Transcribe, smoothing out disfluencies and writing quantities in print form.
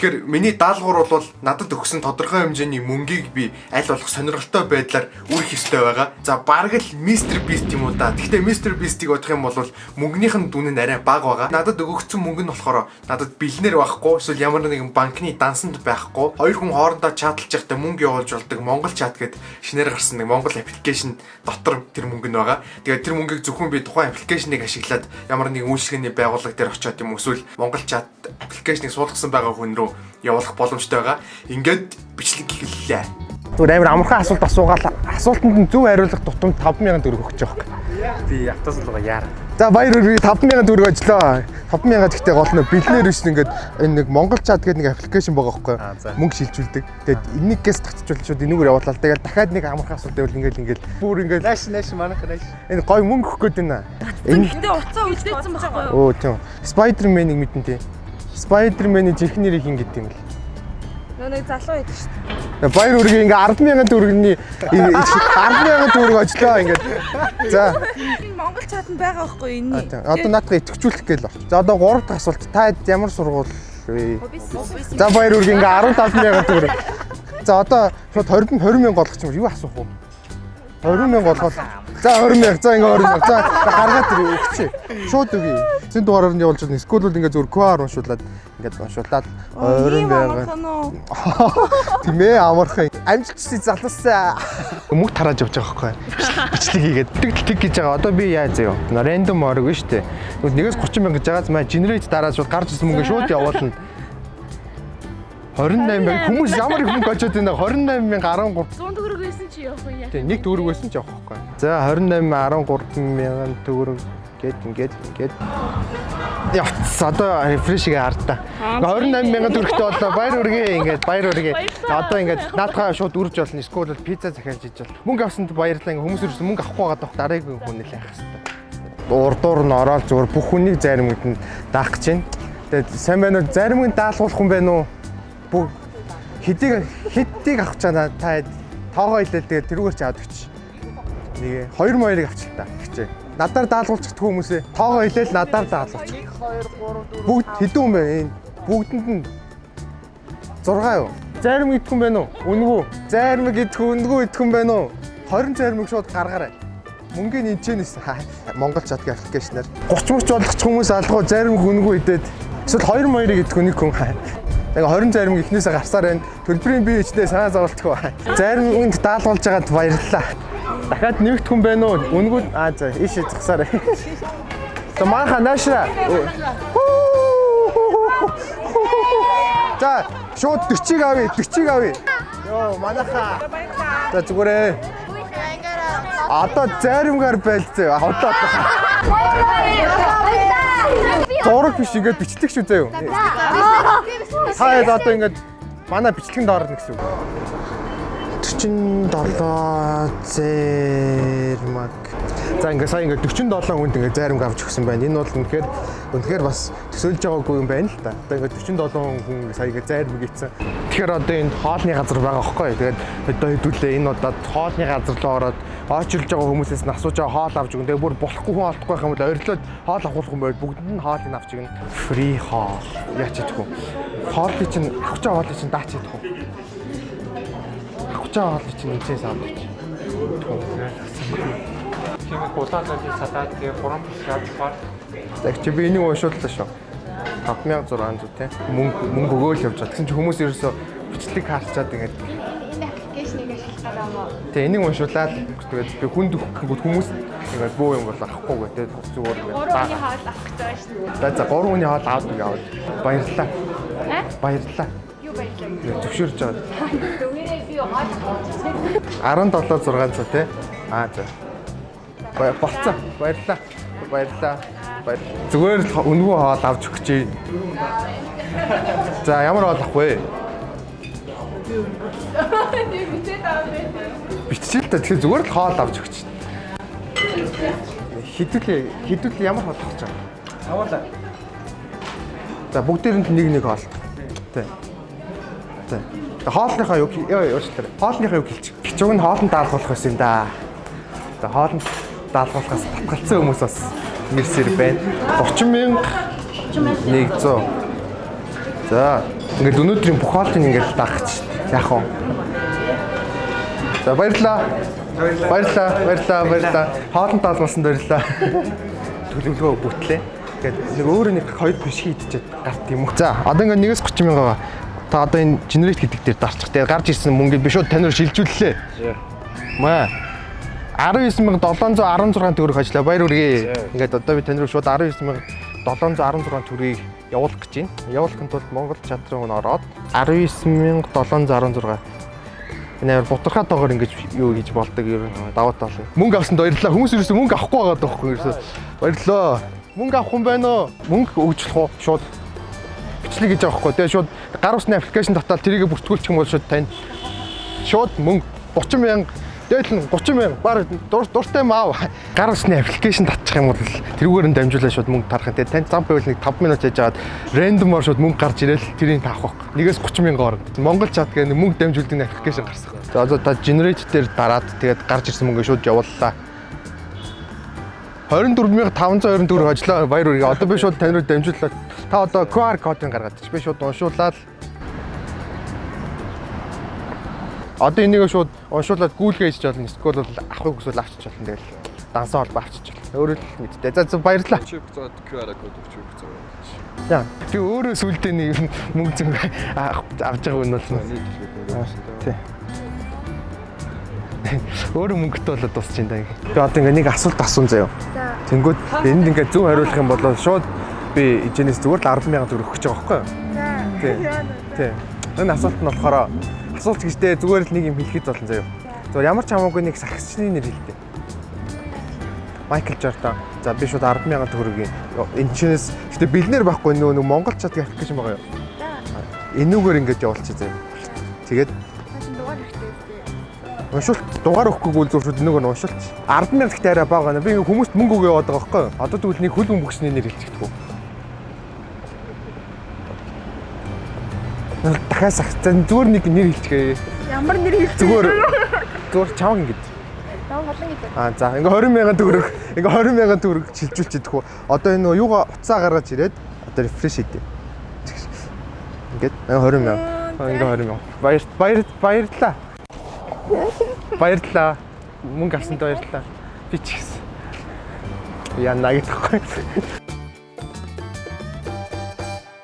Тэгэхээр миний даалгавар бол надад өгсөн тодорхой хэмжээний мөнгийг би аль болох сонирхолтой байдлаар үрэх ёстой байгаа. За бараг л Mr Beast юм уу да. Гэхдээ Mr Beast-ийг бодох юм бол мөнгөнийх нь дүн нь арай бага байгаа. Надад өгөгдсөн мөнгө нь болохоор надад биллнер байхгүй, эсвэл ямар нэгэн банкны дансанд байхгүй. Хоёр хүн хоорондоо чатлж байхдаа мөнгө явуулж болдог Монгол чат гэдэг шинээр гарсан нэг Монгол аппликейшн дотор тэр мөнгө нь байгаа. Тэгээд тэр мөнгийг зөвхөн би тухайн аппликейшнийг ашиглаад ямар нэгэн үйлчлэгээний байгууллага дээр очиод юм эсвэл Монгол чат аппликейшнийг суулгасан байгаа хүн рүү явуулах боломжтой байгаа. Ингээд бичлэг эхэллээ. Зүгээр амар амархан асуулт асуугаал. Асуултанд нь зөв хариулах тутамд 5,000 төгрөг өгч байгаа. Би автоос л яар. За баяр үргэлж 5,000 төгрөг ажиллаа. 5,000 гэхдээ гол нь биллнер биш ингээд энэ нэг Монгол чат гэдэг нэг аппликейшн байгаа байхгүй юу? Мөнгө шилжүүлдэг. Тэгээд энийгээс татчихвал шууд энүүгээр явуулаа. Тэгээд дахиад нэг амархан асуулт байвал ингээд бүр ингээд нааш манайх нааш. Энэ гоё мөнгө өгөх гээд байна. Энэ гэдэг уцаа үлдээсэн байхгүй юу? Оо тийм. Spider-Man-ыг мэдэн тий. Spider-Man-ийн жирхэн нэрийг хин гэдэг юм л. Нэг залуу байдаг шүү дээ. Баяр үргэлж ингээ 10,000 төгрөгийн 10,000 төгрөг очлоо ингээд. За. Монгол чатанд байгаа байхгүй юу энэ? Одоо наадах итгэвчүүлэх гээл байна. За одоо 3 дахь асуулт. Та ямар сургууль вэ? За баяр үргэлж ингээ 15,000 төгрөг. За одоо шууд 20,000 болгоч юм юу асуух вэ? 20,000 болгоод. За 20,000. За ингээ 20,000. За гаргаад өгчээ. Шууд өгье. Зэн дугаараар нь явуулж байна. Скул бол ингээ зөв QR уншуулад ингээд уншуулад 20,000. Тийм ээ амархан. Амжилттай залуусаа. Мөнгө тарааж явж байгаа байхгүй. Бичлэг хийгээд тэг гэж байгаа. Одоо би яаж заяа. Рандом орог нь шүү дээ. Нэгээс 30,000 гэж байгаа. Маа генерейт дараад шууд гарч ирсэн мөнгө шууд явуулна. 28,000 хүмүүс ямар их мөнгө олж байна. 28,000 13. 100 төгрөг байсан чи явах уу яа? Тийм нэг төгрөг байсан ч явах байхгүй. За 28,000 13,000 төгрөг ингээд. Явц одоо рефрешгээ хартаа. 28,000 төгрөгтэй боллоо. Баяр үргээ ингээд баяр үргээ. Одоо ингээд наадхаа шууд үрж болно. Скул бол пицца захиалж иж бол. Мөнгө авсанд баярлалаа. Ингээд хүмүүс ерөөс мөнгө авахгүй байгаа тох дараагийн хүн нэлээ авах хэрэгтэй. Урдуур нь ороод зүгээр бүх хүнийг заримд нь даах гэж байна. Тэгээд сайн байна уу? Заримд даалгуулах хүн байна уу? Бүх хэдийг авах чана та тоогоо хэлээ тэгээд тэрүүгээр ч аваад өгч. Нэг 2 моёрыг авчих та гэжээ. Надаар даалгуулчих хүмүүсээ тоогоо хэлээл надаар даалгуулчих. 1 2 3 4 бүгд хэдэн хүн бэ? Энэ бүгдэнд нь 6 юу? Зарим идэх хүн байна уу? Үнгүй. Зарим идэх хүн байна уу? 20 зарим шууд гаргаарай. Мөнгөний энэчнээс Монгол чат аппликейшнээр 30 мөч болгочих хүмүүс алгуу зарим үнгүй идээд эсвэл 2 моёрыг идэх хүн нэг хүн. Тэгээ 20 зарим ихнээсээ гарсаар байна. Төлбөрийн бие ичдээ санаа зовлтгүй. Зарим үнд даалгуулж байгаад баярлалаа. Дахиад нэгт хүн байна уу? Үнгүүд за иш згсаар. За манайха наашаа. За шууд 40-ыг авъя. Йоо манайха. За зүгээрээ. Одоо заримгаар байлцээ. Одоо. Зураг биш ингээд бичлэг шүү заяа. Хаяад одоо ингээд манай бичлэгэнд орно гэсэн үг. 47 зэрмаг. За ингээд сая ингээд 47 хүнд ингээд заримг авч өгсөн байна. Энэ бол үнэхээр бас төсөөлж байгаагүй юм байна л да. Одоо ингээд 47 хүн сая ингээд заримг ийцэн. Тэгэхээр одоо энэ хоолны газар байгаа байхгүй. Тэгээд одоо хэдүүлээ энэ удаад хоолны газар руу ороод очилж байгаа хүмүүсээс нь асууж байгаа хоол авч өгнө. Тэгээд бүр болохгүй хүн олдохгүй байх юм бол орилоод хоол авах хүн байвал бүгдэнд нь хоолыг авч өгнө. Фри хоол. Яач идэх вэ? Хоолыг чинь авах чаа хоолыг чинь даач идэх үү? Авах чаа хоолыг чинь энэс авах. Хэмээх улаалалын садаад тэгээ 3 шат баар. За чи би энийг уншууллаа шүү. 5600 тий. Мөнгө өгөөл явж байгаа. Тэгсэн чи хүмүүс ерөөсөө бичлэг харчаад ингээд энэ аппликейшнийг ашиглах гэдэг юм уу? Тэгээ энийг уншуулаад тэгээд би хүнд өгөх хүмүүс ингээд бөө юм бол авахгүй тий. Зүгээр ингээд 3 хүний хоол авах гэж байгаа шүү дээ. За 3 хүний хоол аваад. Баярлалаа. Баярлалаа. Юу баярлалаа? Зөвшөөрч байгаа. Дүгээрээ би хоол 17600 тий. За. Болцоо. Баярлалаа. Зүгээр л үнгүй хоол авч өгчээ. За ямар хоол авах вэ? Биччихэл та тэгэхээр зүгээр л хоол авч өгч. Хідүүлээ ямар хоол авах гэж байгаа? Аваалаа. За бүгдээрэнд нэг хоол. Тий. Хоолныхаа юу уучлаарай. Хоолныхаа юу хэлчих. Чуг нь хоолнд даалгуулах байсан юм да. За хоолнд даалгуулахаас татгалцсан хүмүүс бас нэрсэр байна. 30,100. За Ингээд өнөөдрийн бүх хоолтыг ингээд дагч. Яг уу. За баярлаа. Баярлаа. Хоолнд таалмасан баярлаа. Төлөвлөгөө бүтлээ. Ингээд нэг өөрөө нэг 2 биш хийдчихэд гарт юм уу. За одоо ингээд 1-30 мянга. Та одоо энэ генерейт гэдэг дээр дарчих. Тэгээ гарч ирсэн мөнгөийг би шууд танаар шилжүүллээ. Маа 19,716 төгрөг ажиллаа. Баяр хүргэе. Ингээд одоо би танаар шууд 19,716 төгрөгийг явуулах гэж байна. Явуулахын тулд Монгол чатрын өн ороод 19,716. Энэ бутархаа тоогоор ингэж юу хийж болдог ер нь даваа тал. Мөнгө авсанд баярлалаа. Хүмүүс ерөөсөө мөнгө авахгүй байгаа даахгүй ерөөсөө. Баярлалаа. Мөнгө авах юм байна уу? Мөнгө өгчлөх уу? Шууд бичлэг хийж байгаа хгүй. Тэгээ шууд гар усны аппликейшн татаад тэрийг бүртгүүлчих юм бол шууд тань. Шууд мөнгө 30,000 дээдл нь 30,000 баг дуртай маа. Гар усны аппликейшн татчих юм бол тэрүүгээр нь дамжуулаад шууд мөнгө тарах. Тэгээ тань зам байвал нэг 5 минут хийж агаад рандомор шууд мөнгө гарч ирээл тэрийг таах байхгүй. Нэгээс 30,000 орно. Монгол чат гэх мөнгө дамжуулдаг аппликейшн гарсан. За одоо та генерейт дээр дараад тэгээд гарч ирсэн мөнгөө шууд явууллаа. 24,524 ажиллаа. Баяр хүргэе. Одоо би шууд тань руу дамжууллаа. Та одоо QR кодыг гаргаад чи би шууд уншуулаад одоо энийг шууд уншуулад гүйлгээ хийж болно. Эсвэл бол авахыг хүсвэл авчиж болно. Тэгэл дансаа холбоо авчиж болно. Өөрөө л мэдтэй. За баярлалаа. QR код өгч. Яа. Би өөрөө сүлдээ нэг мөнгө зэн авч байгаа юм бол тий. Өөрөө мөнгөтэй болоод дуусч юм даа. Би одоо ингээ нэг асуулт асуун заяа. Тэнгүүд энд ингээ зөв хариулах юм бол шууд би ижэнээс зүгээр л 10,000 төгрөг өгч байгаа байхгүй юу? Тий. Энэ асуулт нь болохоор асуулт гэжтэй зүгээр л нэг юм хэлэхэд болно заяа. Зөв ямар ч хамаагүй нэг сахисчны нэр хэлдэг. Майкл Жордан. За би шууд 10,000 төгрөгийн энэчнээс гэтээ бэлнэр байхгүй нөгөө Монгол чат аппликейшн байгаа юу? Энүүгээр ингээд явуулчих заяа. Тэгээд уншуулт дугаар өгөхгүй үл зөвшөөрд энүүгээр нь уншуулч. 10,000 гэхдээ арай бага байна. Би хүмүүст мөнгө өгөө яваад байгаа байхгүй юу? Одоо тэгвэл нэг хөл бөмбөгчний нэр хэлчихдэг. Дахиад сахицсан зүгээр нэг нэр хэлчихээ. Ямар нэр хэлчих? Зүгээр чавг ингэж. Наа болон гэдэг. За ингээ 20,000 төгрөг. Ингээ 20,000 төгрөг шилжүүлж идэх үү. Одоо энэ юугаа уцаа гаргаж ирээд одоо рефреш хийдэ. Ингээд 20,000. Ингээ 20,000. Баярлалаа. Баярлалаа. Мөнгө авсанд баярлалаа. Би ч гэсэн. Яна гэдэггүй.